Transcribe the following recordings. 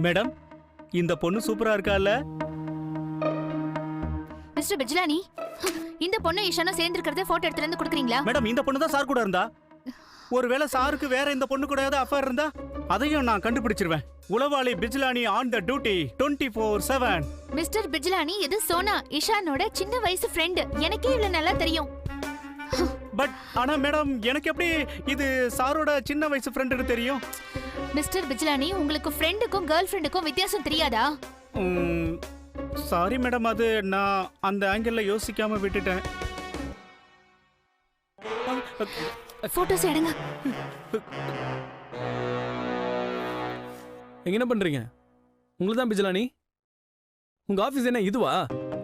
Madam, இந்த பொண்ணு சூப்பரா இருக்கால? மிஸ்டர் பிஜ்லானி, இந்த பொண்ணு ஈஷானும் சேர்ந்து இருக்கிறத போட்டோ எடுத்து வந்து கொடுக்குறீங்களா? மேடம், இந்த பொண்ணு தான் சார் கூட இருந்தா. ஒருவேளை சாருக்கு வேற இந்த பொண்ணு கூட ஏதாவது அஃபேர் இருந்தா அதையும் நான் கண்டுபிடிச்சிருவேன். உளவாளி Bijlani on the duty 24/7. Mister Bijlani, இது சோனா, ஈஷானோட சின்ன வயசு ஃப்ரெண்ட். எனக்கே இவ்வளவு நல்லா தெரியும். பட் ஆனா மேடம், எனக்கு எப்படி இது சாரோட சின்ன வயசு ஃப்ரெண்டுன்னு தெரியும்? மிஸ்டர் பிஜ்லானி, உங்களுக்கு ஃப்ரெண்டுக்கும் கேர்ள் ஃப்ரெண்டுக்கும் வித்தியாசம் தெரியாதா? சாரி மேடம், அது நான் அந்த ஆங்கிள் யோசிக்காம விட்டுட்டேன். போட்டோஸ் எடுங்க. என்ன பண்றீங்க? உங்களுக்கு தான் பிஜ்லானி. உங்க ஆபீஸ் என்ன இதுவா?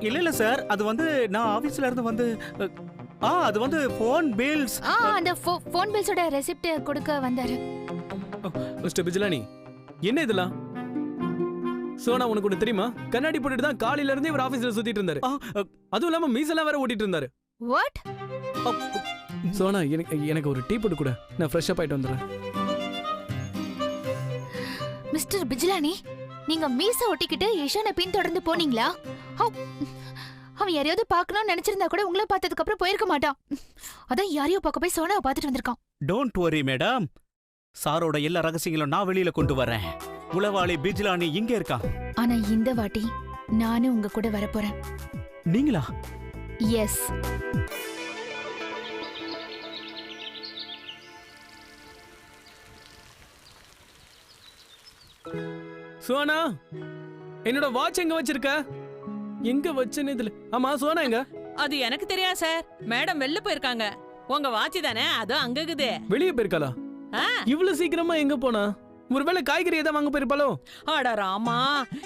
இல்ல சார், அது வந்து நான் ஆபீஸ்ல இருந்து வந்து அது வந்து போன் பில்ஸ். அந்த போன் பில்ஸோட ரெசிப்ட் கொடுக்க வந்தாரு. மிஸ்டர் பிஜ்லானி, என்ன இதெல்லாம்? சோனா, உனக்கு ஒண்ணு தெரியுமா? கண்ணாடி போட்டுட்டு தான் காலையில இருந்தே இவர் ஆபீஸ்ல சுத்திட்டு இருந்தாரு. அதுவும் இல்லாம மீசெல்லாம் வேற ஓட்டிட்டு இருந்தாரு. வாட்? சோனா, எனக்கு ஒரு டீ போட்டு கூட, நான் ஃப்ரெஷ் அப் ஆயிட்டு வந்துடுறேன். மிஸ்டர் பிஜ்லானி, நீங்க மீச ஒட்டிக்கிட்டு ஈஷானை பின்தொடர்ந்து போனீங்களா? அவன் யாரையாவது பார்க்கணும்னு நினைச்சிருந்தா கூட உங்களை பார்த்ததுக்கு அப்புறம் போயிருக்க மாட்டான். அதான் யாரையோ பார்க்க போய் சோனாவை பார்த்துட்டு வந்திருக்கான். டோன்ட் வரி மேடம், சாரோட எல்லா ரகசியங்களும் நான் வெளியில கொண்டு வரேன். உளவாளி பிஜ்லானி இங்க இருக்கா. ஆனா இந்த வாட்டி நானும் உங்க கூட வரப்போறேன். நீங்களா? எஸ். சோனா, என்னோட வாட்ச் எங்க வச்சிருக்க? எங்க வச்சேன்னு இதுல. ஆமா, சோனா எங்க? அது எனக்கு தெரியாது சார். மேடம் வெளில போயிருக்காங்க. உங்க வாட்சி தானே, அது அங்க இருக்குது. வெளியே போயிருக்காளா? இவ்வளவு சீக்கிரமா எங்க போனா? ஒருவேளை காய்கறி ஏதாவது வாங்க போயிருப்பாளோ? அட ராமா,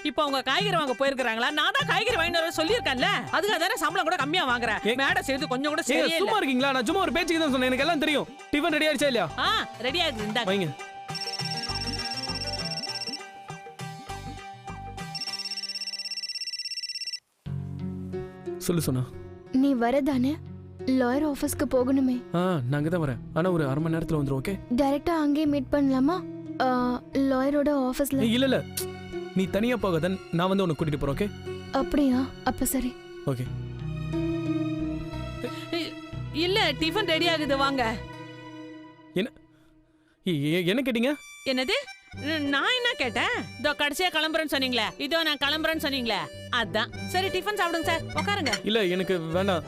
இப்ப அவங்க காய்கறி வாங்க போயிருக்காங்களா? நான் தான் காய்கறி வாங்கிட்டு வர சொல்லியிருக்கேன்ல. அதுக்காக தானே சம்பளம் கூட கம்மியா வாங்குறேன். மேடம் சேர்த்து கொஞ்சம் கூட சரியே இல்ல. சும்மா இருக்கீங்களா? நான் சும்மா ஒரு பேச்சுக்கு தான் சொன்னேன். எனக்கு எல்லாம் தெரியும். டிஃபன் ரெடி ஆயிடுச்சா இல்லையா? ரெடி ஆயிடுச்சு. இந்தாங்க வைங்க. சொல்லு சொன்னா. நீ வரதானே? லாயர் ஆபீஸ்க்கு போகணுமே. நாங்க தான் வரேன். ஆனா ஒரு அரை மணி நேரத்துல வந்துரும். ஓகே? டைரக்டா அங்கே மீட் பண்ணலாமா? லாயரோட ஆபீஸ்ல. இல்ல நீ தனியா போகாத, நான் வந்து உன்னை கூட்டிட்டு போறேன். ஓகே? அப்படியா? அப்ப சரி. ஓகே. இல்ல, டிஃபன் ரெடி ஆகுது, வாங்க. என்ன கேட்டீங்க? என்னது? நான் என்ன கேட்டேன்? இதோ கடைசியா கிளம்புறேன்னு சொன்னீங்களே, இதோ நான் கிளம்புறேன்னு சொன்னீங்களே, அதான். சரி, டிஃபன் சாப்பிடுங்க சார், உட்காருங்க. இல்ல, எனக்கு வேண்டாம்,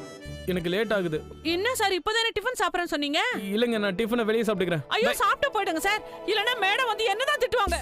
எனக்கு லேட் ஆகுது. என்ன சார், இப்பதானே டிஃபன் சாப்பிடுறேன்னு சொன்னீங்க? இல்லங்க, நான் டிஃபனை வெளியே சாப்பிட்டுக்கிறேன். ஐயோ, சாப்பிட்டு போயிடுங்க சார், இல்லனா மேடம் வந்து என்னதான் திட்டுவாங்க.